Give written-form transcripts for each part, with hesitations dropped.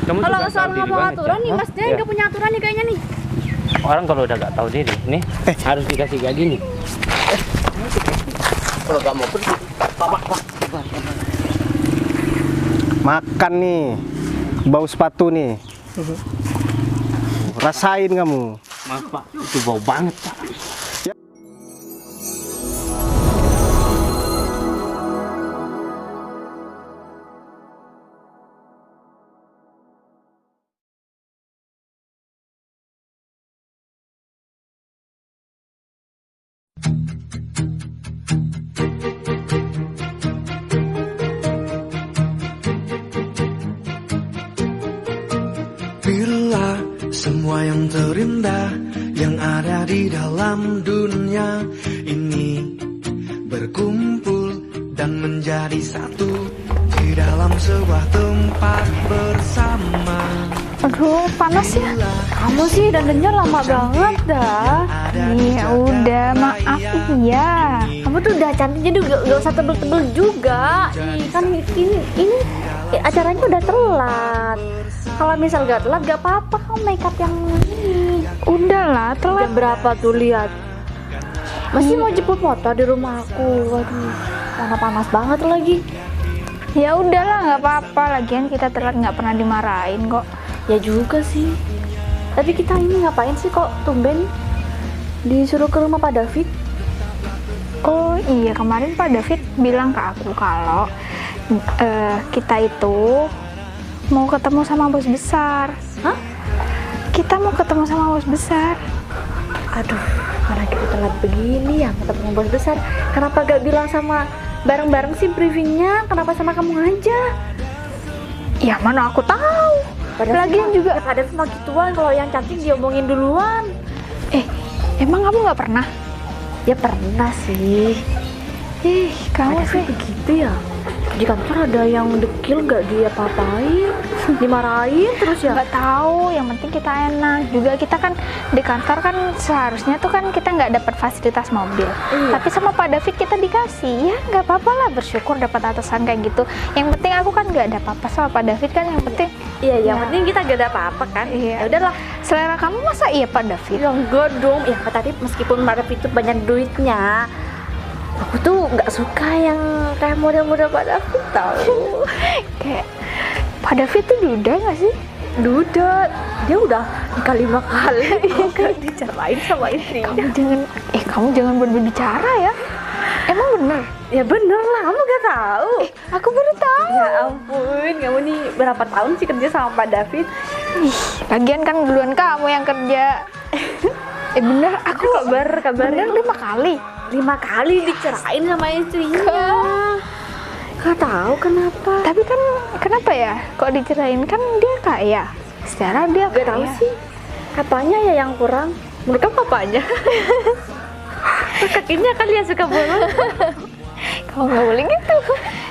Kamu Kalau sudah soal tahu diri ngomong banget, aturan ya? nih, Mas Dia Iya. nggak punya aturan nih kayaknya nih. Orang kalau udah gak tahu diri, nih harus dikasih kayak gini. Kalau gak mau pergi, pak. Makan nih, bau sepatu nih. Rasain kamu. Maaf pak, itu bau banget pak. Bila semua yang terindah yang ada di dalam dunia ini berkumpul dan menjadi satu di dalam sebuah tempat bersama. Aduh, panas ya. Kamu sih dandannya lama banget dah. Ya udah, maaf ya. Kamu tuh udah cantik jadi gak usah tebel-tebel juga. Ih, kan ini acaranya udah telat. Kalau misal gak telat gak apa-apa, kamu makeup yang ini. Udahlah, telat. Jam berapa tuh lihat? Masih mau jemput motor di rumah aku. Waduh, panas banget lagi. Ya udahlah, nggak apa-apa. Lagian kita telat nggak pernah dimarahin kok. Ya juga sih. Tapi kita ini ngapain sih kok tumben disuruh ke rumah Pak David? Oh iya, kemarin Pak David bilang ke aku kalau kita itu mau ketemu sama bos besar. Hah? Kita mau ketemu sama bos besar. Aduh, karena kita telat begini ya ketemu bos besar. Kenapa gak bilang sama bareng-bareng sih briefingnya? Kenapa sama kamu aja? Ya mana aku tahu. Lagian juga Pak David mah gituan, kalau yang cantik diomongin duluan. emang kamu nggak pernah? Ya pernah sih. Kamu Ada sih. begitu ya. Di kantor ada yang dekil gak dia apa-apain, dimarahin terus ya. Nggak tahu, yang penting kita enak juga. Kita kan di kantor kan seharusnya tuh kan kita nggak dapat fasilitas mobil, Iya. tapi sama Pak David kita dikasih. Ya nggak apa-apa lah, bersyukur dapat atasan kayak gitu. Yang penting aku kan nggak ada apa-apa sama Pak David kan. Yang penting Iya, yang Ya. penting kita gak ada apa-apa kan. Iya. Ya udahlah. selera kamu masa iya Pak David. Ya enggak dong. Ya Pak David meskipun Pak David itu banyak duitnya, aku tuh nggak suka yang kayak model-model Pak David tahu. Kayak Pak David tuh duda nggak sih? Duda, dia udah nikah 5 kali. Gak dicerain sama istrinya. Kamu jangan berbicara ya. Emang bener? Ya bener lah, kamu gak tahu. Aku baru tahu. Ya ampun, kamu nih berapa tahun sih kerja sama Pak David? Lagian kan duluan kamu yang kerja. Bener, aku Kabar bener 5 kali. 5 kali dicerain sama istrinya. Gak tahu kenapa. Tapi kan kenapa ya? Kok dicerain, kan dia kaya. Secara dia Gak tahu kaya. sih. Katanya ya yang kurang. Menurut kamu apanya? Kakinya kali ya suka bolong. Kamu nggak boleh gitu.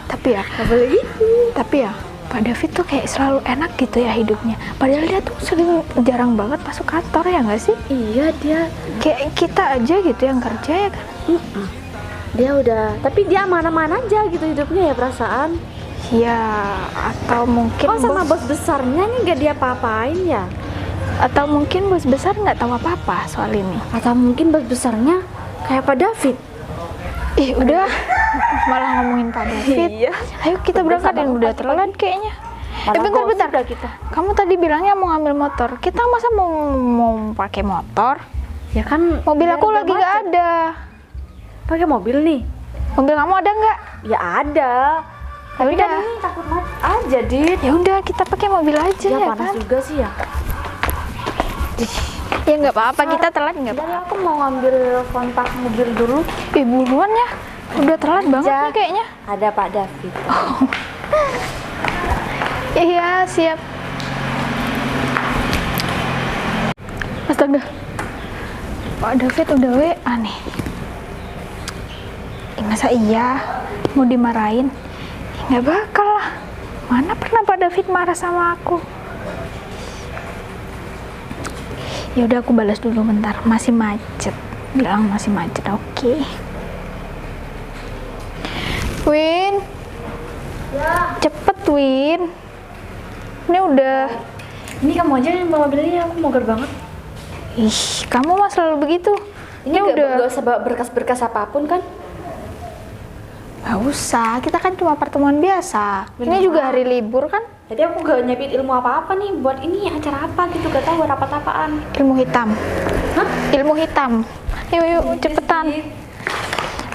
Tapi ya, Gak boleh gitu. tapi ya Pak David tuh kayak selalu enak gitu ya hidupnya. Padahal dia tuh jarang banget masuk kantor ya nggak sih? Iya dia. Kayak kita aja gitu yang kerja ya kan. Dia udah. Tapi dia aman-aman aja gitu hidupnya ya perasaan. Ya atau mungkin Oh sama bos besarnya nih gak dia apa-apain ya? atau mungkin bos besar nggak tahu apa-apa soal ini. Atau mungkin bos besarnya kayak Pak David. Udah malah ngomongin Pak David. Iya. Ayo kita berangkat dan udah telat kayaknya. Bentar. Udah kita. Kamu tadi bilangnya mau ngambil motor. Kita masa mau pakai motor? Ya kan Mobil aku lagi nggak ada. pakai mobil nih. Mobil kamu ada nggak? Ya ada. Tapi udah. kan ini takut mati aja, Dit. Ya udah kita pakai mobil aja Ya ya panas kan? juga sih ya. Ya nggak apa-apa, kita telat nggak Jadi apa-apa. aku mau ngambil kontak mobil dulu. Buruan ya. Udah telat banget Ja. nih kayaknya. Ada Pak David. Iya siap. Astaga. Pak David udah WA nih. Masa iya mau dimarahin? Nggak bakal lah. Mana pernah Pak David marah sama aku? Ya udah aku balas dulu bentar. Masih macet. Bilang masih macet. Oke. Win. Ya. Cepet Win. Ini udah. Ini kamu aja yang bawa belinya, aku mager banget. Ih, kamu mah selalu begitu. Ini udah. gak usah bawa berkas-berkas apapun kan? Gak usah, kita kan cuma pertemuan biasa. Ini juga hari libur kan? Jadi aku gak nyiapin ilmu apa-apa nih buat ini acara apa gitu, gak tahu rapat apaan. Ilmu hitam. Hah? Ilmu hitam. Yuk, cepetan.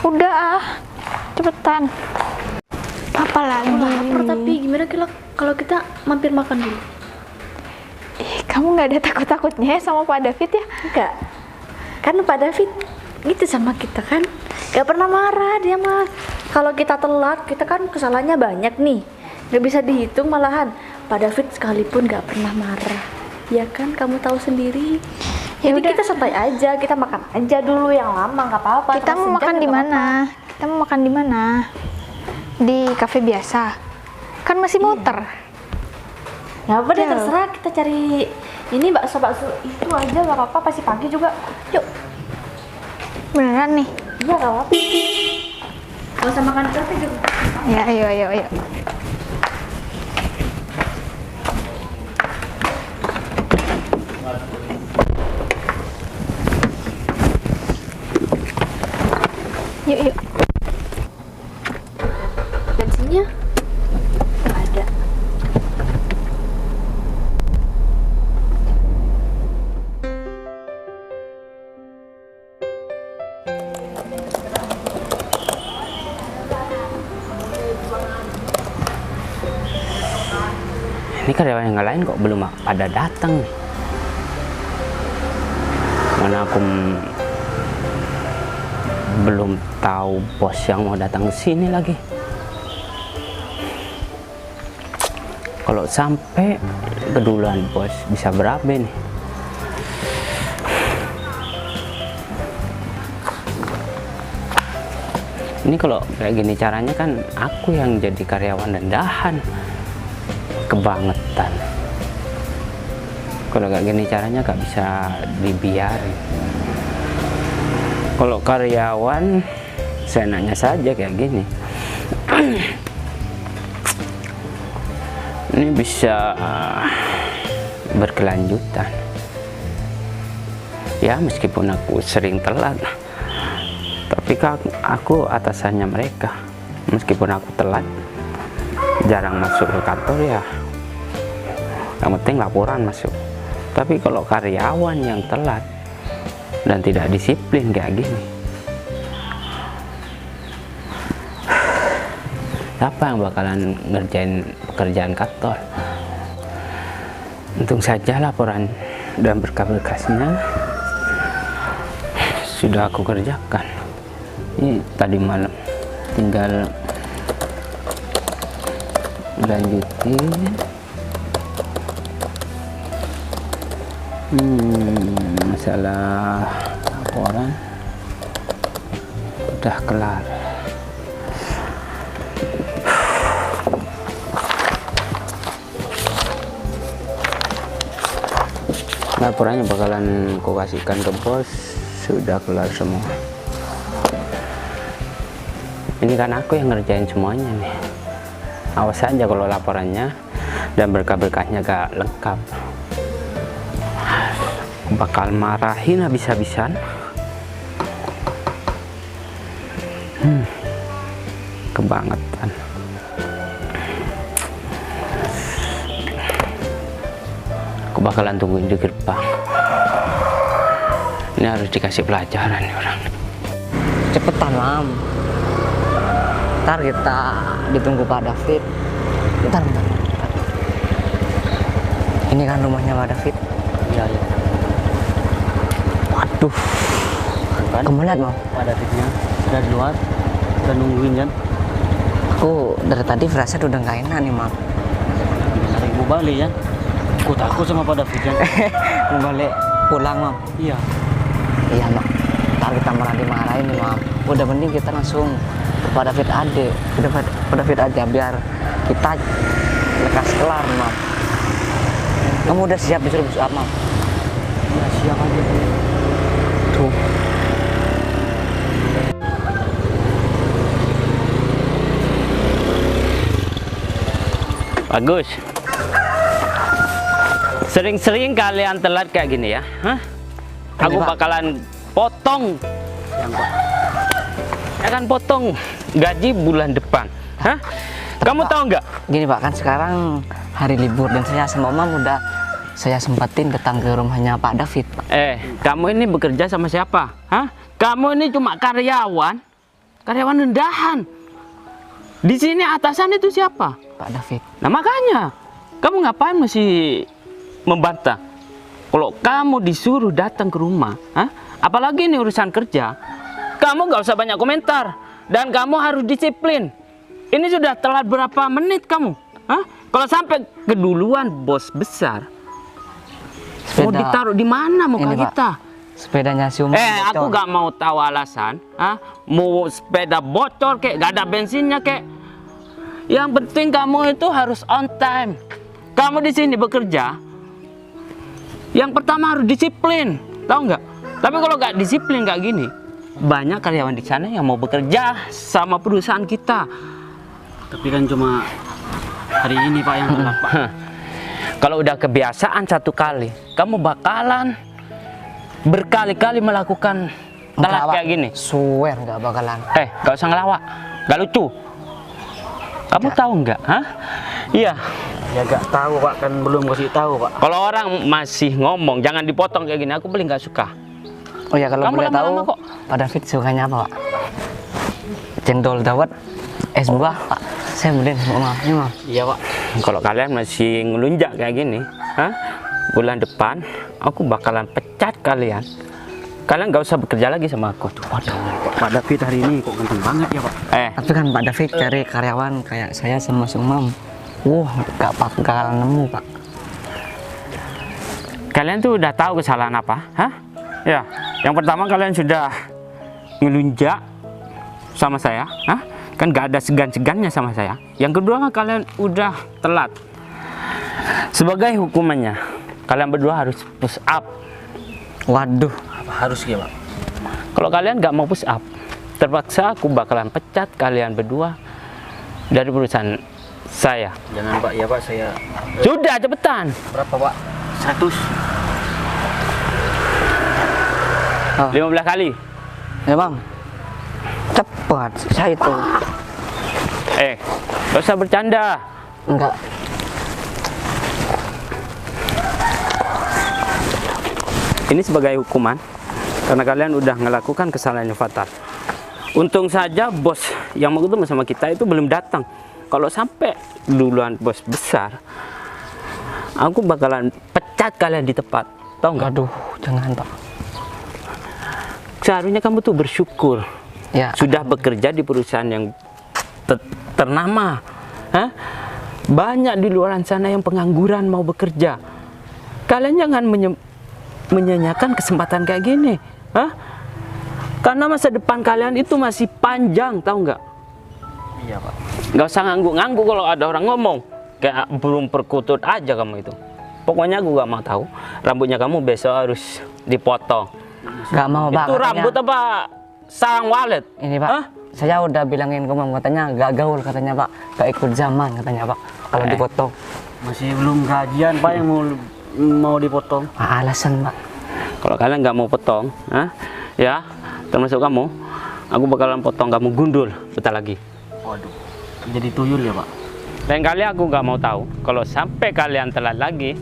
Udah ah, cepetan. Apa lagi? Lapar tapi gimana kalau kita mampir makan dulu? Kamu nggak ada takut-takutnya ya sama Pak David ya? Enggak. Kan Pak David gitu sama kita kan, gak pernah marah dia mah. Kalau kita telat, kita kan kesalahannya banyak nih, gak bisa dihitung malahan. Pak David sekalipun gak pernah marah, ya kan, kamu tahu sendiri. Ya Jadi udah. kita santai aja, kita makan aja dulu yang lama, gak apa-apa. Kita mau makan di mana? Kita mau makan di mana? Di kafe biasa. Kan masih muter. Ya apa deh, Ya. terserah, kita cari ini bakso-bakso itu aja, gak apa-apa, pasti pagi juga. Yuk. Beneran nih? Iya, gak apa-apa. Gak usah makan di kafe juga. Ya, ayo. Yuk. Bensinnya nggak ada. Ini karyawan yang lain kok belum pada datang nih. Mana aku belum tahu bos yang mau datang ke sini lagi. Kalau sampai keduluan bos bisa berabe nih. Ini kalau kayak gini caranya kan aku yang jadi karyawan rendahan. Kebangetan. Kalau kayak gini caranya gak bisa dibiarin. Kalau karyawan seenaknya saja kayak gini. Ini bisa berkelanjutan. Ya meskipun aku sering telat, tapi aku atasannya mereka. Meskipun aku telat, jarang masuk ke kantor ya, yang penting laporan masuk. Tapi kalau karyawan yang telat dan tidak disiplin kayak gini, siapa yang bakalan ngerjain pekerjaan kantor? Untung saja laporan dan berkas-berkasnya sudah aku kerjakan. Ini tadi malam tinggal lanjutin. Masalah laporan udah kelar. Laporannya bakalan aku kasihkan ke bos, sudah kelar semua. Ini kan aku yang ngerjain semuanya nih. Awas aja kalau laporannya dan berkas-berkasnya gak lengkap, bakal marahin habis-habisan. Kebangetan. Aku bakalan tungguin di gerbang. Ini harus dikasih pelajaran nih orang. Cepetan Mam, ntar kita ditunggu Pak David. Bentar. Ini kan rumahnya Pak David. Iya. Waduh, Kan kamu lihat Mam? Pak Davidnya sudah di luar, udah nungguin kan. Aku dari tadi firasat udah nggak enak nih Mam. Hari ibu balik ya. Aku takut sama Pak David kan. Mau balik pulang Mam. Iya. Iya Mam, ntar kita malah dimarahin nih Mam. Udah mending kita langsung ke Pak David aja. Udah Pak David aja biar kita lekas kelar Mam. Kamu udah siap disuruh besok Mam? Ya siap aja. Tuh. Bagus. Sering-sering kalian telat kayak gini ya, hah? Aku Pak. bakalan potong, akan potong gaji bulan depan, hah? Kamu tahu nggak? Gini Pak, kan sekarang hari libur dan saya sama Mam udah saya sempatin datang ke rumahnya Pak David, Pak. Kamu ini bekerja sama siapa? Hah? Kamu ini cuma karyawan rendahan. Di sini atasan itu siapa? Pak David. Nah makanya, kamu ngapain masih membantah? Kalau kamu disuruh datang ke rumah, hah? Apalagi ini urusan kerja, kamu nggak usah banyak komentar. Dan kamu harus disiplin. Ini sudah telat berapa menit kamu? Hah? Kalau sampai keduluan bos besar, mau ditaruh di mana muka Ini, Pak. kita? Sepedanya si Umam Aku bocor. gak mau tahu alasan. Mau sepeda bocor kek, gak ada bensinnya kek. Yang penting kamu itu harus on time. Kamu di sini bekerja, yang pertama harus disiplin, tahu nggak? Tapi kalau nggak disiplin kayak gini, banyak karyawan di sana yang mau bekerja sama perusahaan kita. Tapi kan cuma hari ini Pak yang telat Pak. Kalau udah kebiasaan satu kali, kamu bakalan berkali-kali melakukan telat Enggak, Pak. kayak gini. Swear nggak bakalan. Gak usah ngelawak, gak lucu. Kamu tahu nggak? Hah? Iya. Ya gak tahu Pak, kan belum kasih tahu Pak. Kalau orang masih ngomong jangan dipotong kayak gini, aku paling nggak suka. Oh ya, kalau Kamu boleh tahu, lama-lama kok. Pak David sukanya apa Pak? Cendol dawet, es buah Pak. Saya beliin sama Mamnya Mam. Iya Pak. Kalau kalian masih ngelunjak kayak gini, hah? Bulan depan aku bakalan pecat kalian. Kalian nggak usah bekerja lagi sama aku. Waduh, Pak David hari ini kok ganteng banget ya Pak. Tapi kan Pak David cari karyawan kayak saya sama si Mam. Wah, nggak bakalan nemu Pak. Kalian tuh udah tahu kesalahan apa? Hah? Ya, yang pertama kalian sudah ngelunjak sama saya, hah? Kan gak ada segan-segannya sama saya. Yang kedua kalian udah telat. Sebagai hukumannya, kalian berdua harus push up. Waduh, Apa harus ya Pak? Kalau kalian gak mau push up, terpaksa aku bakalan pecat kalian berdua dari perusahaan saya. Jangan Pak, ya Pak saya Sudah, cepetan. berapa Pak? 100. 15 kali. ya Mam. Cepat, saya itu. Gak usah bercanda. Enggak. Ini sebagai hukuman karena kalian udah melakukan kesalahan yang fatal. Untung saja bos yang mau ketemu sama kita itu belum datang. Kalau sampai duluan bos besar, aku bakalan pecat kalian di tempat. Tahu nggak? Aduh, jangan Pak. Seharusnya kamu tuh bersyukur Ya, sudah bekerja di perusahaan yang ternama. Hah? Banyak di luar sana yang pengangguran mau bekerja. Kalian jangan menyanyikan kesempatan kayak gini. Hah? Karena masa depan kalian itu masih panjang, tahu nggak? Iya Pak. Nggak usah ngangguk-ngangguk kalau ada orang ngomong. Kayak burung perkutut aja kamu itu. Pokoknya aku gak mau tahu. Rambutnya kamu besok harus dipotong. nggak mau Pak. Itu katanya. rambut apa sarang walet? Ini Pak, Hah? saya udah bilangin ke Mam, katanya gak gaul katanya Pak, gak ikut zaman katanya Pak, kalau dipotong. Masih belum gajian Pak yang mau dipotong. Alasan Pak. Kalau kalian nggak mau potong, ya termasuk kamu, aku bakalan potong kamu gundul bentar lagi. Waduh. Jadi tuyul ya Pak. Lain kali aku nggak mau tahu. Kalau sampai kalian telat lagi,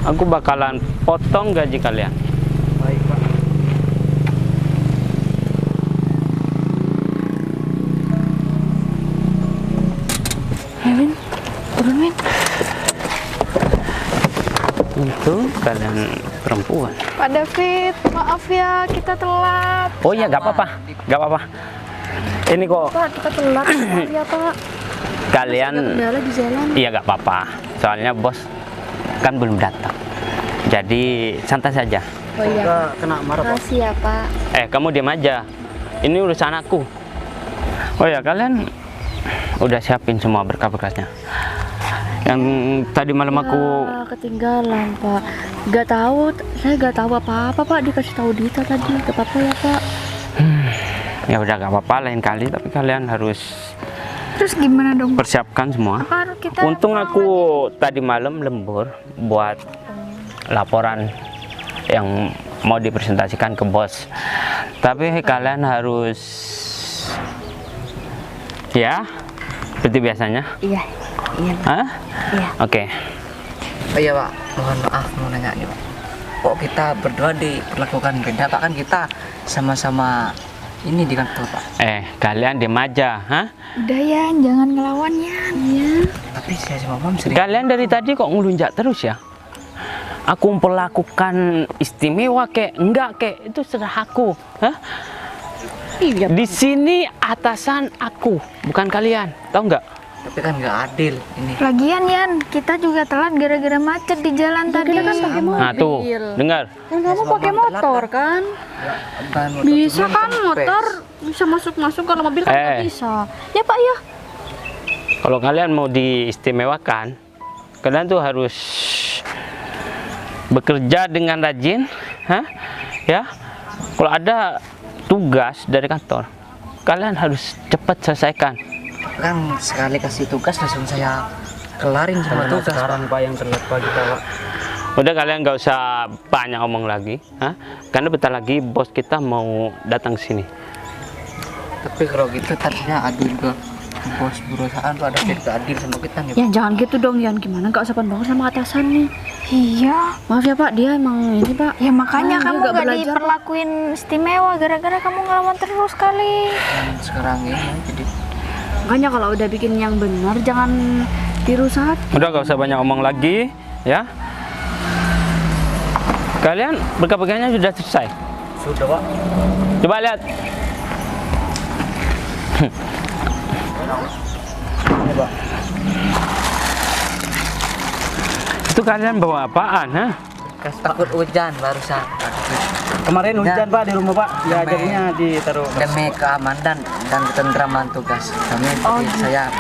aku bakalan potong gaji kalian. Baik Pak. Min, turun Min. Itu kalian perempuan. Pak David, maaf ya kita telat. Oh iya, nggak apa-apa, nggak apa-apa. Ini kok Pak, kita telat. Maaf ya Pak. kalian. Ada kendala di jalan. Iya nggak apa-apa. Soalnya bos kan belum datang. Jadi santai saja. Oh iya. Kita kena marah Pak. Makasih ya Pak. Kamu diam aja. Ini urusan aku. Oh ya, kalian udah siapin semua berkas-berkasnya. Yang tadi malam aku Ya, ketinggalan Pak. Gak tahu, saya gak tahu apa-apa Pak. Dikasih tahu Dita tadi. Gak apa-apa ya Pak. ya udah gak apa-apa lain kali, tapi kalian harus Terus gimana dong? Persiapkan semua. Apa kita Untung aku tadi malam lembur buat laporan yang mau dipresentasikan ke bos. Tapi kalian harus ya seperti biasanya. Iya. Iya. Hah? Iya. Oke. Oh iya Pak, mohon maaf mau nanya nih Pak. Kok kita berdua diperlakukan beda Pak? Kan kita sama-sama ini di kantor Pak. Kalian diem aja, hah? Udah Yan, jangan ngelawan Yan. Iya. Tapi saya sama Mam sering. Kalian dari tadi kok ngelunjak terus ya? Aku memperlakukan istimewa kek, enggak kek, itu serah aku, hah? Iya. Di sini atasan aku, bukan kalian, tahu nggak? Tapi kan nggak adil ini. Lagian Yan, kita juga telat gara-gara macet di jalan tadi. Kita kan pakai mobil. Nah tuh, dengar. Kan kamu pakai motor kan? Bahan motor Bisa belum kan kempes. motor bisa masuk-masuk, kalau mobil kan nggak bisa. Ya Pak ya. Kalau kalian mau diistimewakan, kalian tuh harus bekerja dengan rajin, hah? Ya. Kalau ada tugas dari kantor, kalian harus cepat selesaikan. Kan sekali kasih tugas langsung saya kelarin sama tugas. Sekarang Pak yang telat Pak kita Pak. Udah kalian nggak usah banyak omong lagi, hah? Karena bentar lagi bos kita mau datang sini. Tapi kalau gitu tadinya adil ke bos perusahaan Pak, ada tidak adil sama kita nih. Ya jangan gitu dong Yan, gimana nggak sopan banget sama atasannya. Iya. Maaf ya Pak, dia emang ini Pak. Ya makanya dia kamu nggak gak belajar, diperlakuin istimewa gara-gara kamu ngelawan terus kali. Dan sekarang ini jadi Makanya kalau udah bikin yang benar jangan dirusak. Udah nggak usah banyak omong lagi, ya. Kalian berkas-berkasnya sudah selesai. sudah Pak. Coba lihat. Itu kalian bawa apaan, ha? Takut hujan barusan. Kemarin hujan Pak di rumah Pak. Ya Kami- jadinya ditaruh. Demi keamanan dan ketentraman tugas kami. Saya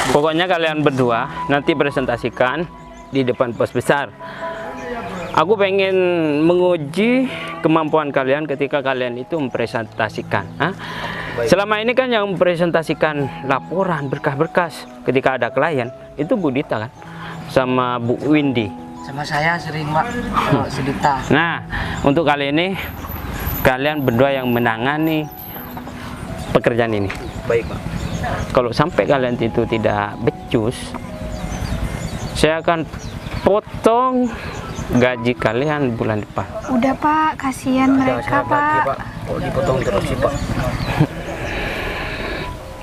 Pokoknya kalian berdua nanti presentasikan di depan pos besar. Aku pengen menguji kemampuan kalian ketika kalian itu mempresentasikan. Ha? Selama ini kan yang mempresentasikan laporan berkas-berkas ketika ada klien itu Bu Dita kan, sama Bu Windy. sama saya sering Pak kalau sedita. Nah, untuk kali ini kalian berdua yang menangani pekerjaan ini. Baik Pak. Kalau sampai kalian itu tidak becus, saya akan potong gaji kalian bulan depan. Udah Pak, kasihan mereka Pak. Oh dipotong terus sih Pak.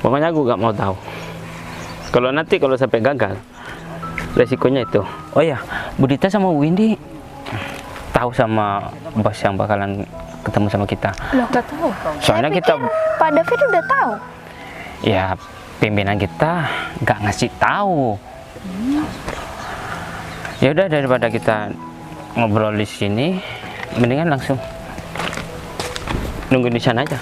Pokoknya aku gak mau tahu. Kalau nanti kalau sampai gagal, resikonya itu. Oh ya, Bu Dita sama Windy tahu sama bos yang bakalan ketemu sama kita. Loh, gak tahu. Soalnya Saya kita, pikir Pak David udah tahu. ya pimpinan kita nggak ngasih tahu. Ya udah, daripada kita ngobrol di sini, mendingan langsung nunggu di sana aja.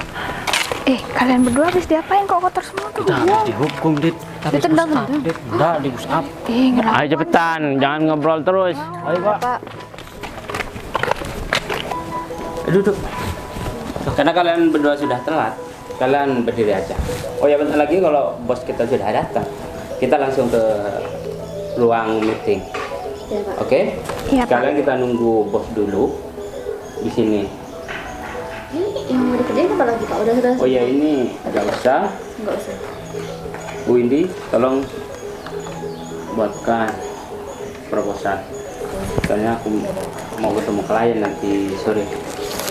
Kalian berdua habis diapain kok kotor semua tuh? Dihukum Dit. Ditendang. Udah di push up. Ngelawan. Ayo cepetan, jangan ngobrol terus. Ayo Pak. Duduk. Karena kalian berdua sudah telat, kalian berdiri aja. Oh ya, bentar lagi kalau bos kita sudah datang, kita langsung ke ruang meeting. Oke? Iya, Pak. Kalian kita nunggu bos dulu di sini. Ini yang mau dikerjain apa lagi Pak? Udah selesai? Oh ya, ini nggak usah. Nggak usah. Bu Indi, tolong buatkan proposal. Soalnya aku mau ketemu klien nanti sore.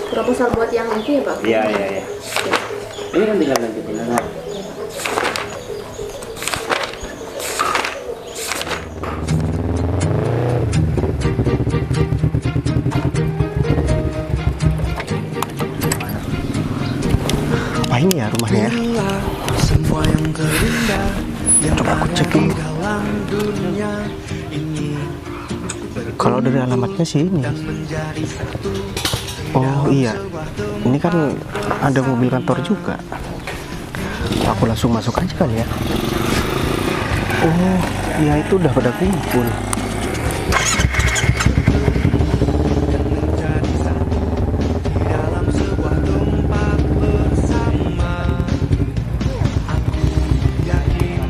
Proposal buat yang itu ya Pak? Iya. Ini kan tinggal lanjutin aja. Apa ini ya rumahnya ya? Inilah semua yang terindah yang Coba aku ada cek di dulu. dalam dunia ini Kalau dari alamatnya sih ini. dan menjadi satu. Oh iya, ini kan ada mobil kantor juga. Aku langsung masuk aja kali ya. Oh, ya itu udah pada kumpul. Menjadi satu di dalam sebuah tempat bersama. Aku yakin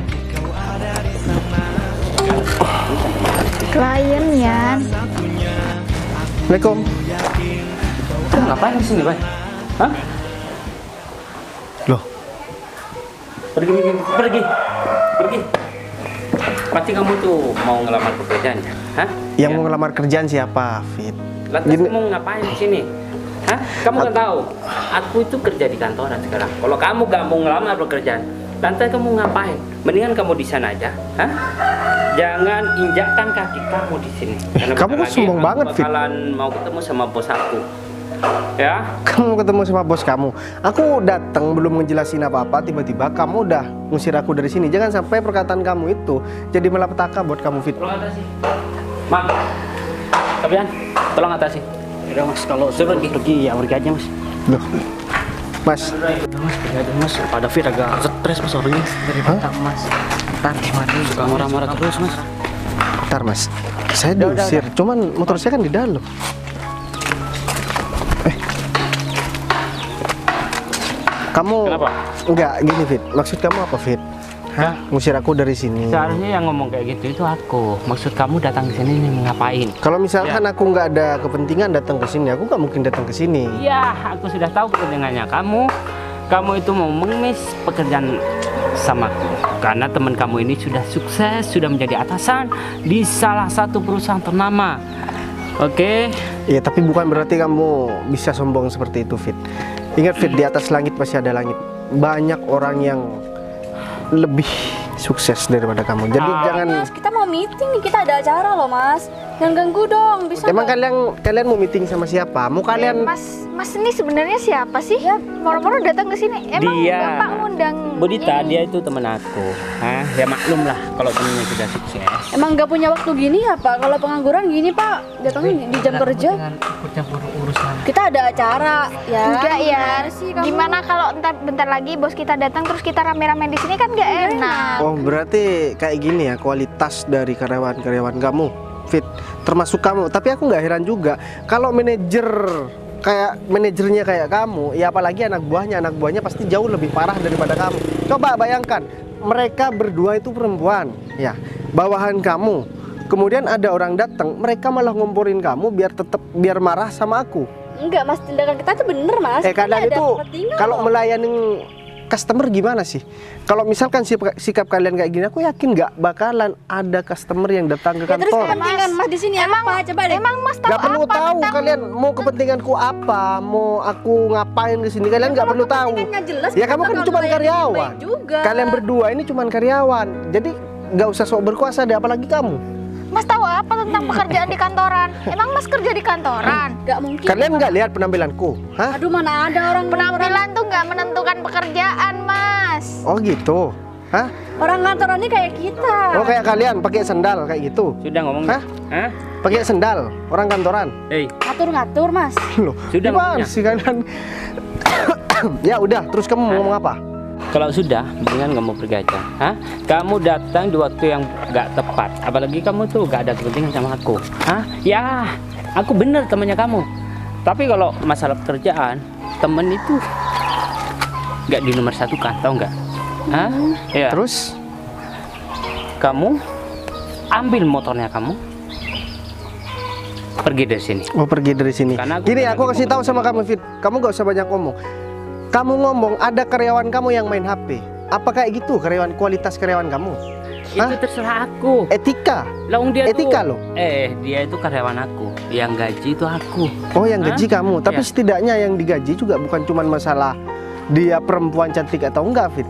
Klien, Yan. Assalamualaikum. Kamu ngapain di sini, Bay? Hah? Loh, Pergi. Pasti kamu tuh mau ngelamar pekerjaan ya? Hah? yang Ya. mau ngelamar kerjaan siapa, Fit? Lantas Gini- kamu ngapain di sini? Hah? Kamu kan tahu, aku itu kerja di kantoran sekarang. Kalau kamu gak mau ngelamar pekerjaan, lantas kamu ngapain? Mendingan kamu di sana aja. Hah? Jangan injakkan kaki kamu di sini. Karena kamu bentar kok sombong aku banget, Fit. bakalan mau ketemu sama bos aku. Ya? Kamu ketemu sama bos kamu. Aku datang belum ngejelasin apa-apa, tiba-tiba kamu udah ngusir aku dari sini. Jangan sampai perkataan kamu itu jadi malapetaka buat kamu, Fit. Tolong atasi. Mam. Fabian, tolong atasi. Udah mas, kalau suruh pergi ya pergi aja mas. Loh, Mas, Udah mas, pergi aja mas. Pak David agak stres mas orangnya. Daripada mas, ntar gimana? Suka marah-marah terus mas. bentar Mas. Saya diusir, cuman motor saya kan di dalam. Kamu Kenapa? enggak gini, Fit. Maksud kamu apa, Fit? Hah? Ngusir aku dari sini. Seharusnya yang ngomong kayak gitu itu aku. Maksud kamu datang ke sini mau ngapain? Kalau misalkan aku nggak ada kepentingan datang ke sini, aku nggak mungkin datang ke sini. Ya, aku sudah tahu kepentingannya kamu itu mau mengemis pekerjaan sama aku. Karena teman kamu ini sudah sukses, sudah menjadi atasan di salah satu perusahaan ternama. Oke? Ya, tapi bukan berarti kamu bisa sombong seperti itu, Fit. Ingat, Fit, di atas langit masih ada langit. Banyak orang yang lebih sukses daripada kamu. Jadi jangan. Mas, kita mau meeting nih, kita ada acara loh, Mas. Jangan ganggu dong, bisa Emang nggak? kalian mau meeting sama siapa? Mau kalian? Mas ini sebenarnya siapa sih? Ya, moro-moro datang ke sini. Emang Dia. Bapak ngundang Budita, ini? dia itu teman aku. Hah? Ya maklum lah kalau temennya sudah sukses. Emang nggak punya waktu gini ya, Pak? Kalau pengangguran gini, Pak, datangnya di jam kerja. Ikut campur urusan. Kita ada acara, ya. Enggak ya. Gimana sih kamu? Gimana kalau bentar lagi bos kita datang terus kita rame-rame di sini kan nggak enak. Oh, berarti kayak gini ya kualitas dari karyawan-karyawan kamu, Fit. Termasuk kamu. Tapi aku nggak heran juga kalau manajernya kayak kamu, ya apalagi anak buahnya pasti jauh lebih parah daripada kamu. Coba bayangkan, mereka berdua itu perempuan, ya, bawahan kamu. Kemudian ada orang datang, mereka malah ngomporin kamu biar marah sama aku. Enggak, Mas, tindakan kita tuh bener, Mas. Ini Kalian ada itu kepentingan kalau loh. melayani customer gimana sih? Kalau misalkan sikap kalian kayak gini, aku yakin nggak bakalan ada customer yang datang ke Ya, terus kantor. kepentingan Mas di sini apa? Coba deh. Emang Mas tahu Nggak perlu apa tahu tentang kalian mau kepentinganku apa, mau aku ngapain di sini, kalian nggak perlu tahu. kepentingannya jelas, Ya kita kamu kan bakal cuma melayani karyawan. baik juga. Kalian berdua ini cuma karyawan, jadi nggak usah sok berkuasa deh, apalagi kamu. Mas tahu apa tentang pekerjaan di kantoran? Emang Mas kerja di kantoran? Nggak mungkin. Kalian nggak lihat penampilanku, hah? Aduh, mana ada orang Penampilan tuh nggak menentukan pekerjaan, Mas. Oh gitu, hah? orang kantoran ini kayak kita. Oh kayak kalian pakai sendal kayak gitu, Sudah ngomong? hah? Hah? Pakai sendal orang kantoran. Hei, Ngatur-ngatur, Mas. Loh, Sudah gimana ngomongnya? sih kalian? Ya udah, terus kamu mau ngomong apa? kalau sudah, mendingan kamu pergi aja. Hah? Kamu datang di waktu yang gak tepat. Apalagi kamu tuh gak ada kepentingan sama aku. Hah? Ya, aku bener temannya kamu. Tapi kalau masalah pekerjaan, temen itu gak di nomor satu kan, tau nggak? Hah? Ya. Terus? Kamu ambil motornya kamu, pergi dari sini. Mau pergi dari sini. Karena aku Gini, udah aku lagi kasih tahu ngomong sama kamu, Fit. Kamu gak usah banyak ngomong. Kamu ngomong ada karyawan kamu yang main HP. Apa kayak gitu kualitas karyawan kamu? Itu Hah? terserah aku. Etika. Laung dia Etika tuh, loh. dia itu karyawan aku. Yang gaji itu aku. Oh, yang gaji Hah? kamu. Tapi Ya. setidaknya yang digaji juga bukan cuma masalah dia perempuan cantik atau enggak, Fit.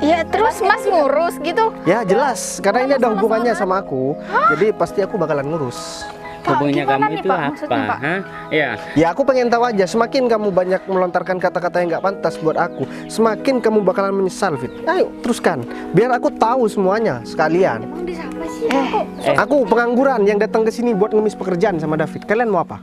Ya terus Mas ngurus gitu. Ya jelas, karena ini ada hubungannya sama aku. Jadi pasti aku bakalan ngurus. Pak, Hubungannya gimana kamu nih, itu Pak, apa? maksudnya, Pak? Hah? Ya. Ya aku pengen tahu aja, semakin kamu banyak melontarkan kata-kata yang nggak pantas buat aku, semakin kamu bakalan menyesal, Fit. Ayo, teruskan. Biar aku tahu semuanya sekalian. Emang di siapa sih? Kok Aku pengangguran yang datang ke sini buat ngemis pekerjaan sama David. Kalian mau apa?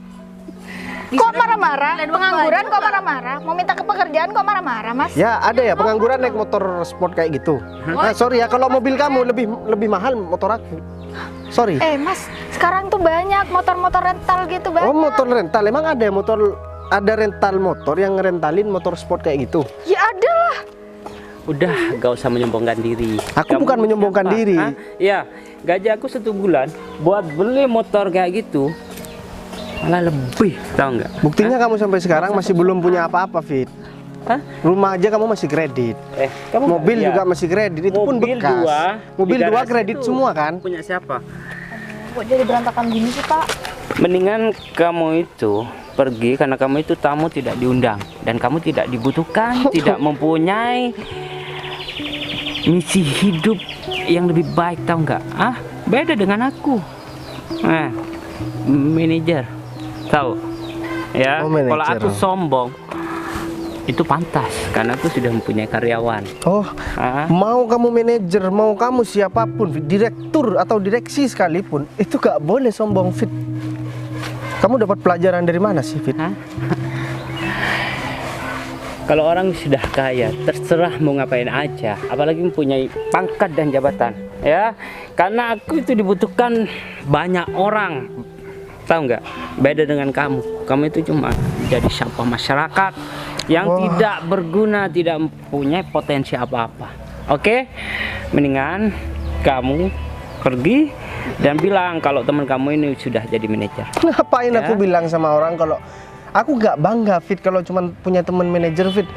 Kok marah-marah? Pengangguran kok marah-marah? Mau minta ke pekerjaan kok marah-marah, Mas? Ya ada ya pengangguran naik motor sport kayak gitu. Ah, sorry ya, kalau mobil kamu lebih mahal motor aku. Sorry. Mas, sekarang tuh banyak motor-motor rental gitu banyak. Oh, motor rental. Emang ada ya ada rental motor yang ngerentalin motor sport kayak gitu? Ya ada lah. Udah, gak usah menyombongkan diri. Aku bukan menyombongkan siapa? diri. Hah? Ya, gaji aku 1 bulan buat beli motor kayak gitu malah lebih, tahu nggak? Buktinya kamu sampai sekarang masih belum punya apa-apa, Fit. Hah? Rumah aja kamu masih kredit. Kamu Mobil nggak lihat? juga masih kredit, itu pun Mobil bekas. dua, Mobil di 2 garasi kredit itu semua kan? Punya siapa? Kok jadi berantakan gini sih, Pak? Mendingan kamu itu pergi karena kamu itu tamu tidak diundang dan kamu tidak dibutuhkan, tidak mempunyai misi hidup yang lebih baik, tahu nggak? Beda dengan aku. Manajer, tahu? Ya, Oh, manajer. kalau aku sombong itu pantas karena aku sudah mempunyai karyawan. Oh, mau kamu manajer, mau kamu siapapun, Fit, direktur atau direksi sekalipun, itu gak boleh sombong, Fit. Kamu dapat pelajaran dari mana sih, Fit? Kalau orang sudah kaya, terserah mau ngapain aja, apalagi mempunyai pangkat dan jabatan, ya. Karena aku itu dibutuhkan banyak orang, tahu nggak? Beda dengan kamu. Kamu itu cuma jadi sampah masyarakat yang tidak berguna, tidak mempunyai potensi apa-apa. Oke, mendingan kamu pergi dan bilang kalau teman kamu ini sudah jadi manajer. Ngapain Ya. aku bilang sama orang kalau aku gak bangga, Fit, kalau cuma punya teman manajer, Fit.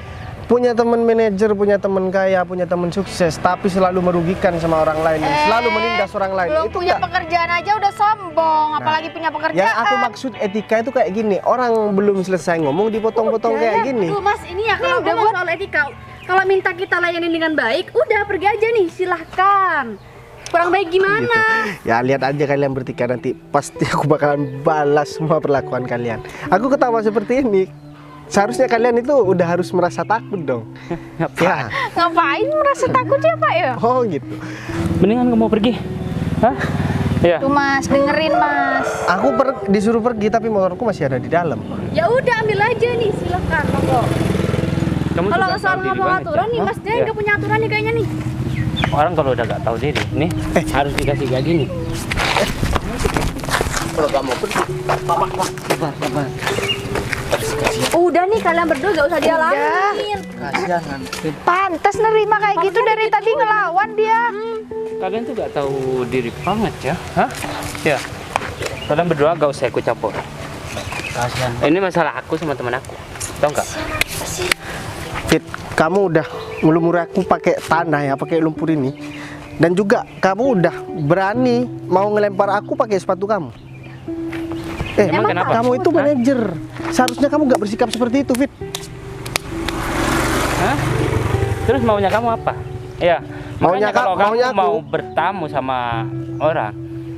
Punya teman manajer, punya teman kaya, punya teman sukses, tapi selalu merugikan sama orang lain, selalu menindas orang lain. Belum Itu punya nggak- pekerjaan aja udah sombong, apalagi punya pekerjaan. Yang aku maksud etika itu kayak gini, orang belum selesai ngomong dipotong-potong kayak gini. Tuh, Mas, ini ya kalau ngomong soal etika, kalau minta kita layanin dengan baik, udah pergi aja nih, silahkan. Kurang baik gimana? Ya lihat aja kalian bertiga nanti, pasti aku bakalan balas semua perlakuan kalian. Aku ketawa seperti ini, seharusnya kalian itu udah harus merasa takut dong. Ya. Ngapain merasa takut ya, Pak ya? Oh gitu. Mendingan kamu pergi. Ya. Tuh Mas, dengerin Mas. Aku disuruh pergi tapi motorku masih ada di dalam. Ya udah ambil aja nih, silahkan. Monggo. Kamu Kalau juga soal tahu diri ngomong banget, aturan ya? nih, Mas Jay Ya. nggak punya aturan nih kayaknya nih. Orang kalau udah gak tahu diri, nih harus dikasih kayak gini. Kalau kamu pergi, Udah nih kalian berdua gak usah dialamin. kasihan nanti. Pantes nerima kayak gitu dari tadi ngelawan dia. Kalian tuh gak tahu diri banget ya? Ya. Kalian berdua gak usah ikut campur. Kasihan. Ini masalah aku sama teman aku. Tahu nggak? Fit, kamu udah ngelumuri aku pakai tanah ya, pakai lumpur ini. Dan juga kamu udah berani mau ngelempar aku pakai sepatu kamu. Emang kenapa? Kamu itu manajer. Seharusnya kamu nggak bersikap seperti itu, Fit. Terus maunya kamu apa? Ya. Maunya Makanya kalau maunya kamu aku. mau bertamu sama orang,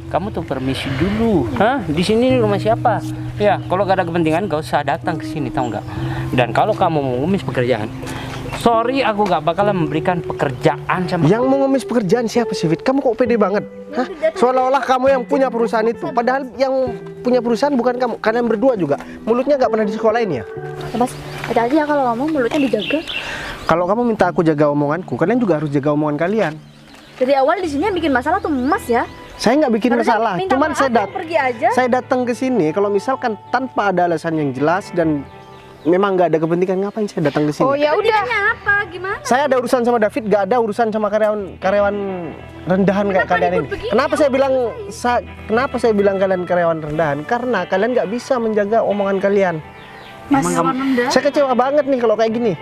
kamu tuh permisi dulu. Di sini rumah siapa? Ya, kalau gak ada kepentingan gak usah datang ke sini, tahu nggak? Dan kalau kamu mau ngemis pekerjaan, sorry aku gak bakalan memberikan pekerjaan sama Yang mau ngemis pekerjaan siapa sih, Fit? Kamu kok pede banget? Seolah-olah kamu yang punya perusahaan itu. Padahal yang punya perusahaan bukan kamu. Kalian berdua juga. Mulutnya nggak pernah disekolahin ya? Mas, hati-hati ya kalau ngomong mulutnya dijaga. Kalau kamu minta aku jaga omonganku, kalian juga harus jaga omongan kalian. Dari awal di sini yang bikin masalah tuh Mas ya. Saya nggak bikin Harusnya masalah, minta cuman maaf saya dan pergi aja. saya datang ke sini kalau misalkan tanpa ada alasan yang jelas dan memang nggak ada kepentingan, ngapain saya datang ke sini? Oh ya udah. Kepentingannya apa? Gimana? Saya ada urusan sama David, gak ada urusan sama karyawan rendahan kayak kalian ini. ribut begini? Kenapa saya bilang kalian karyawan rendahan? Karena kalian nggak bisa menjaga omongan kalian. Mas, Saya kecewa banget nih kalau kayak gini.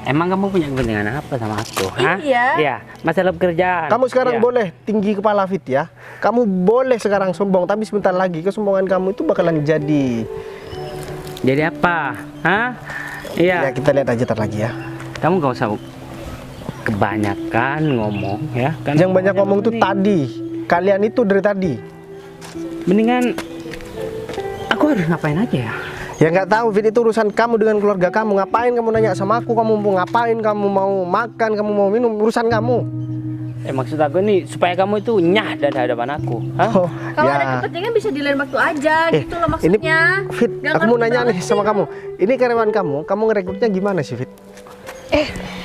Emang kamu punya kepentingan apa sama aku? Iya. Iya, masalah pekerjaan. Kamu sekarang Iya. boleh tinggi kepala, Fit, ya. Kamu boleh sekarang sombong, tapi sebentar lagi kesombongan kamu itu bakalan jadi. Jadi apa? Iya. Ya kita lihat aja ntar lagi ya. Kamu gak usah kebanyakan ngomong ya. Karena Yang banyak ngomong tuh ini. tadi. Kalian itu dari tadi. Mendingan aku harus ngapain aja ya? Ya nggak tahu, Fit, itu urusan kamu dengan keluarga kamu. Ngapain kamu nanya sama aku? Kamu mau ngapain? Kamu mau makan? Kamu mau minum? Urusan kamu. Maksud aku ini supaya kamu itu nyah dari hadapan aku. Oh, Kalau ada kepentingan bisa di lain waktu aja gitu loh ini maksudnya. Fit, Nggak aku mau ngerti nanya banget nih sih. sama kamu. Ini karyawan kamu ngerekrutnya gimana sih, Fit?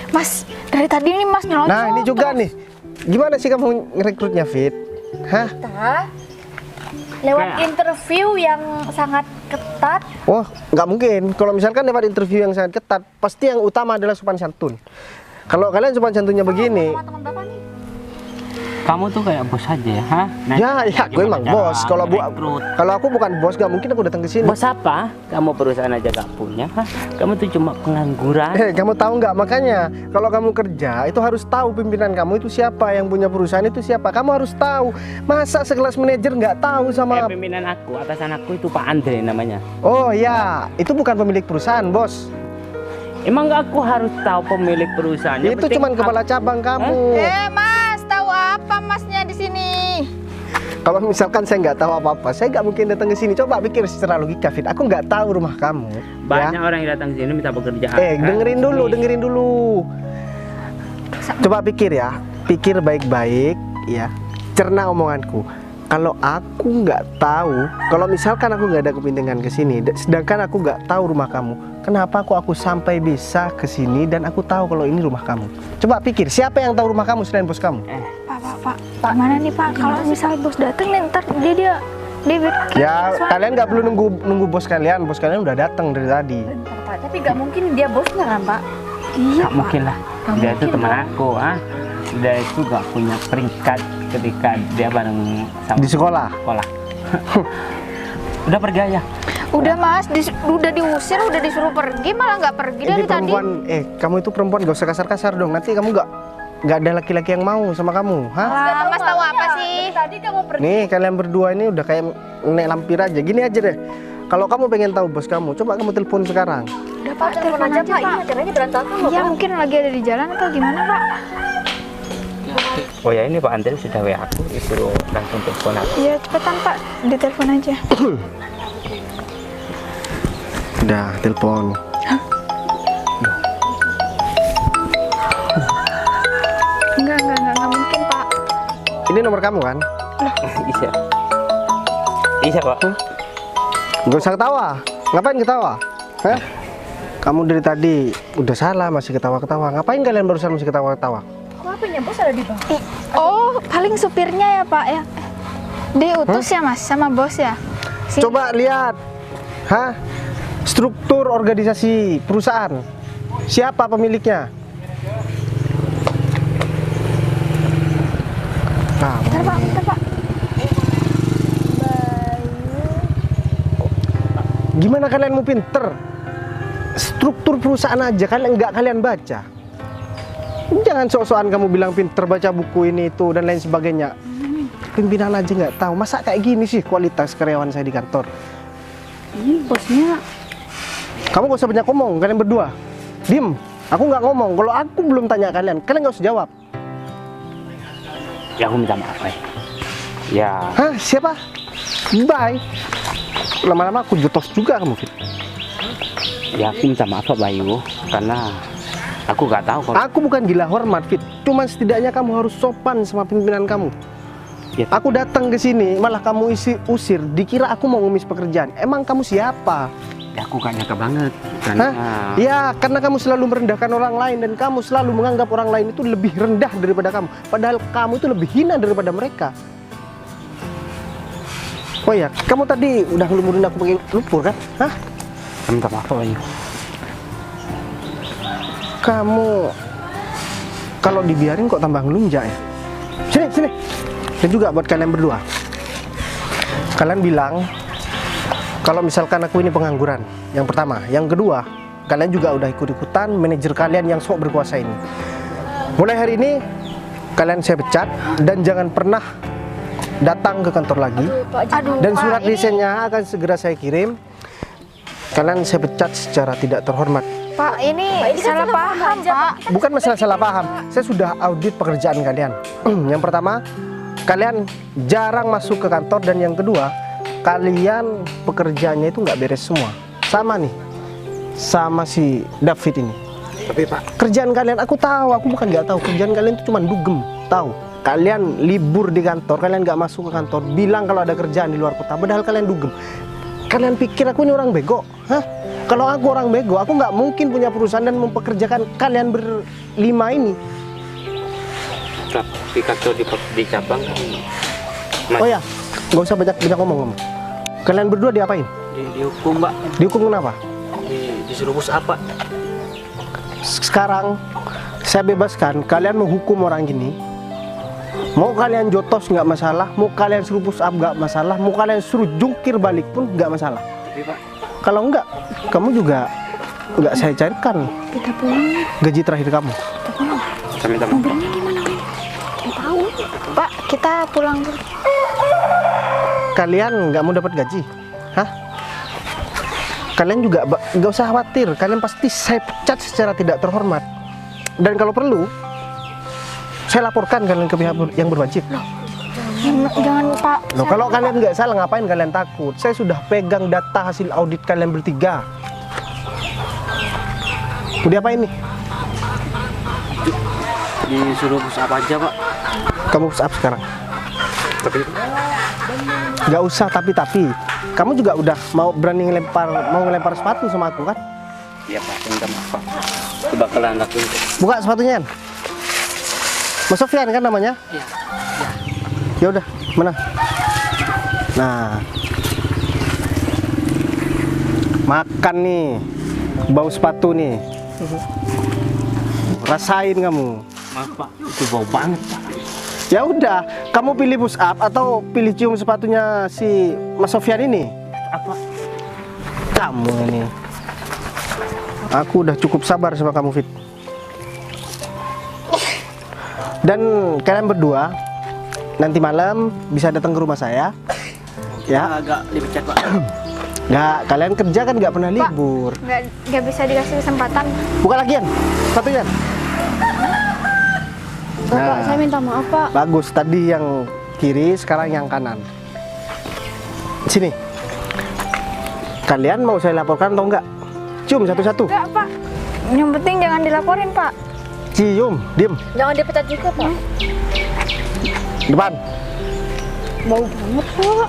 Mas, dari tadi ini Mas nyolong. Nah, ini juga nih. Gimana sih kamu ngerekrutnya, Fit? Hah? Kita lewat interview yang sangat ketat. Oh, nggak mungkin. Kalau misalkan lewat interview yang sangat ketat, pasti yang utama adalah sopan santun. Kalau kalian sopan santunnya begini, Sama teman Bapak nih. Kamu tuh kayak bos aja ya, ha? Nah, Ya, aku emang gimana bos. cara Kalau ngerekrut? kalau aku bukan bos, gak mungkin aku datang ke sini. Bos apa? Kamu perusahaan aja gak punya, ha? Kamu tuh cuma pengangguran. Kamu tahu nggak? Makanya kalau kamu kerja itu harus tahu pimpinan kamu itu siapa, yang punya perusahaan itu siapa. Kamu harus tahu. Masa sekelas manajer nggak tahu sama? Pimpinan aku, atasan aku itu Pak Andre namanya. Oh ya, itu bukan pemilik perusahaan, bos. Emang aku harus tahu pemilik perusahaannya? Itu cuman kepala cabang kamu. Mas, tahu apa masnya di sini? Kalau misalkan saya nggak tahu apa-apa, saya nggak mungkin datang ke sini. Coba pikir secara logika, Fit. Aku nggak tahu rumah kamu. Banyak orang yang datang sini minta pekerjaan. Dengerin dulu. Coba pikir ya, pikir baik-baik, ya. Cerna omonganku. Kalau aku nggak tahu, kalau misalkan aku nggak ada kepentingan ke sini, sedangkan aku nggak tahu rumah kamu, kenapa aku sampai bisa ke sini dan aku tahu kalau ini rumah kamu? Coba pikir, siapa yang tahu rumah kamu selain bos kamu? Pak, mana nih Pak? Kalau misal bos dateng nih, ntar dia Ya, kalian nggak perlu nunggu bos kalian udah datang dari tadi. Bentar, Pak. Tapi nggak mungkin dia bosnya kan, Pak? Gak mungkin lah. Dia itu teman aku, ah. Dia itu gak punya peringkat ketika dia bareng sama Di sekolah. Udah pergi aja. Udah Mas, udah diusir, udah disuruh pergi, malah nggak pergi dari tadi. Perempuan, kamu itu perempuan, gak usah kasar-kasar dong. Nanti kamu nggak ada laki-laki yang mau sama kamu, hah? Lah, Mas tahu apa sih? Tadi kamu pergi. Nih kalian berdua ini udah kayak nek lampir aja. Gini aja deh. Kalau kamu pengen tahu bos kamu, coba kamu telepon sekarang. Udah Pak, telepon aja Pak. Ini acaranya berantakan loh, Iya Pak. mungkin lagi ada di jalan atau gimana Pak? Oh ya, ini Pak Andre sudah WA aku, disuruh langsung telepon aku. Iya cepetan Pak, ditelepon aja. Udah, telepon. Enggak mungkin Pak. Ini nomor kamu kan? Iya. Iya Pak. Gak usah ketawa. Ngapain ketawa? Hah? Kamu dari tadi udah salah masih ketawa-ketawa. Ngapain kalian barusan masih ketawa-ketawa? Kok HP-nya bos ada di bawah? Oh, paling supirnya ya Pak ya. Diutus ya Mas sama bos ya. Sini. Coba lihat. Hah? Struktur organisasi perusahaan. Siapa pemiliknya? Nah, Bentar Pak. gimana kalian mau pinter? Struktur perusahaan aja kalian baca. Jangan sok-sokan kamu bilang pinter baca buku ini itu dan lain sebagainya. Pimpinan aja nggak tahu. Masa kayak gini sih kualitas karyawan saya di kantor? Ini bosnya. Kamu gak usah banyak ngomong, kalian berdua. Diem. Aku nggak ngomong. Kalau aku belum tanya kalian nggak usah jawab. Ya aku minta maaf, Ya. Hah? Siapa? Bye. Lama-lama aku jotos juga kamu, Fit. Ya aku minta maaf Pak Bayu, karena aku gak tahu kalau. Aku bukan gila hormat, Fit. Cuman setidaknya kamu harus sopan sama pimpinan kamu. Ya, Aku datang ke sini malah kamu usir. Dikira aku mau ngemis pekerjaan. Emang kamu siapa? ya aku gak nyangka banget. Karena Hah? Ya, karena kamu selalu merendahkan orang lain dan kamu selalu menganggap orang lain itu lebih rendah daripada kamu. Padahal kamu itu lebih hina daripada mereka. Oh ya, kamu tadi udah ngelumurin aku pakai lumpur kan? Hah? saya minta maaf Pak Bayu. Kamu kalau dibiarin kok tambah ngelunjak ya? Sini. Dan juga buat kalian berdua. Kalian bilang kalau misalkan aku ini pengangguran. Yang pertama, yang kedua, kalian juga udah ikut-ikutan manajer kalian yang sok berkuasa ini. Mulai hari ini kalian saya pecat dan jangan pernah datang ke kantor lagi. Aduh Dan Pak, surat ini- lisennya akan segera saya kirim. Kalian saya pecat secara tidak terhormat. Pak, ini salah paham Pak. Bukan masalah salah paham. Saya sudah audit pekerjaan kalian. Yang pertama, kalian jarang masuk ke kantor, dan yang kedua, kalian pekerjaannya itu nggak beres semua. Sama nih, sama si David ini. Tapi Pak, Kerjaan kalian aku tahu, aku bukan nggak tahu. Kerjaan kalian itu cuma dugem, tahu? Kalian libur di kantor, kalian nggak masuk ke kantor, bilang kalau ada kerjaan di luar kota, padahal kalian dugem. Kalian pikir aku ini orang bego? Hah? Kalau aku orang bego, aku nggak mungkin punya perusahaan dan mempekerjakan kalian berlima ini. di kantor di cabang kan Oh ya, nggak usah banyak ngomong kamu. Kalian berdua diapain? Dihukum Mbak, Dihukum kenapa? disuruh bos apa? Sekarang saya bebaskan, kalian menghukum orang gini, Mau kalian jotos nggak masalah, mau kalian suruh push up nggak masalah, mau kalian suruh jungkir balik pun nggak masalah. Tapi Pak, Kalau enggak, kamu juga nggak saya cairkan Kita pulang. gaji terakhir kamu. Saya minta maaf. Mobilnya gimana, Win? Saya tahu. Pak, kita pulang dulu. Kalian nggak mau dapat gaji, hah? Kalian juga nggak usah khawatir, kalian pasti saya pecat secara tidak terhormat. Dan kalau perlu, saya laporkan kalian ke pihak yang berwajib. Jangan, Pak. Loh, kalau kalian nggak salah, ngapain kalian takut? Saya sudah pegang data hasil audit kalian bertiga. Mau diapain nih? disuruh push up aja Pak. Kamu push up sekarang. Tapi Nggak usah tapi. Kamu juga udah mau berani ngelempar sepatu sama aku kan? iya Pak, saya minta maaf Pak. Itu bakalan lakuin. Buka sepatunya. Mas Sofyan kan namanya? Iya. Ya udah, mana? Nah. Makan nih. Bau sepatu nih. Rasain kamu. Maaf Pak, itu bau banget Pak. Ya udah, kamu pilih push up atau pilih cium sepatunya si Mas Sofyan ini? Apa? Kamu ini. Aku udah cukup sabar sama kamu, Fit. Dan kalian berdua nanti malam bisa datang ke rumah saya. Ya, Agak dipecat Pak. nggak, kalian kerja kan nggak pernah libur. Nggak bisa dikasih kesempatan. Buka lagian sepatunya. Bapak, saya minta maaf Pak. Bagus, tadi yang kiri, sekarang yang kanan. Sini. Kalian mau saya laporkan atau enggak? Cium satu-satu. Nggak, Pak. Yang penting jangan dilaporin, Pak. Cium, diem. Jangan dipecat juga Pak. Depan. Bau banget Pak.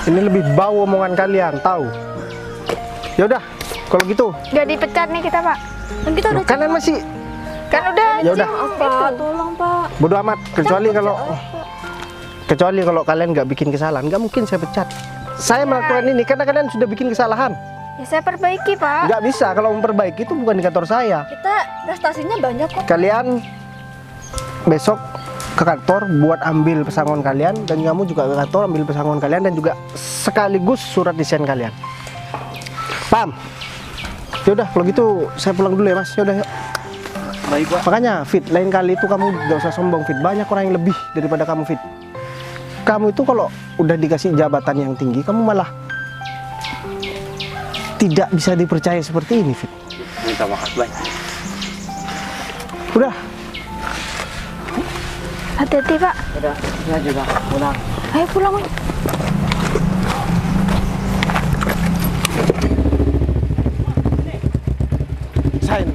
Ini lebih bau omongan kalian, tahu? Ya udah, kalau gitu. Nggak dipecat nih kita, Pak. Kan kita udah Kalian masih Kan udah. ya udah. Pak, tolong Pak. Bodoh amat, kecuali kalau kalian nggak bikin kesalahan, nggak mungkin saya pecat. Saya melakukan ini karena kalian sudah bikin kesalahan. Ya saya perbaiki, Pak. Nggak bisa, kalau memperbaiki itu bukan di kantor saya. Kita prestasinya banyak kok. Kalian besok ke kantor buat ambil pesangon kalian, dan kamu juga ke kantor ambil pesangon kalian, dan juga sekaligus surat desain kalian. Paham? Ya udah, kalau gitu saya pulang dulu ya Mas. Ya udah, yuk. Baik Pak. Makanya Fit, lain kali itu kamu gak usah sombong Fit. Banyak orang yang lebih daripada kamu Fit. Kamu itu kalau udah dikasih jabatan yang tinggi, kamu malah tidak bisa dipercaya seperti ini Fit. Minta maaf baik. Udah. Hati-hati, Pak. Udah, saya juga pulang. Ayo pulang, Win. Sain.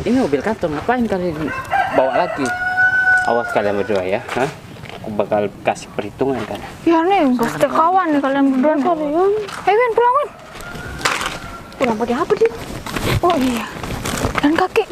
Ini mobil kantor, ngapain kalian bawa lagi? Awas kalian berdua ya, hah? Aku bakal kasih perhitungan kan. Ya nih, gak usah kawan nih kalian berdua. Kalian. Ayo, Win, pulang, Win. Pulang pakai apa dia? Oh iya. Dan kaki.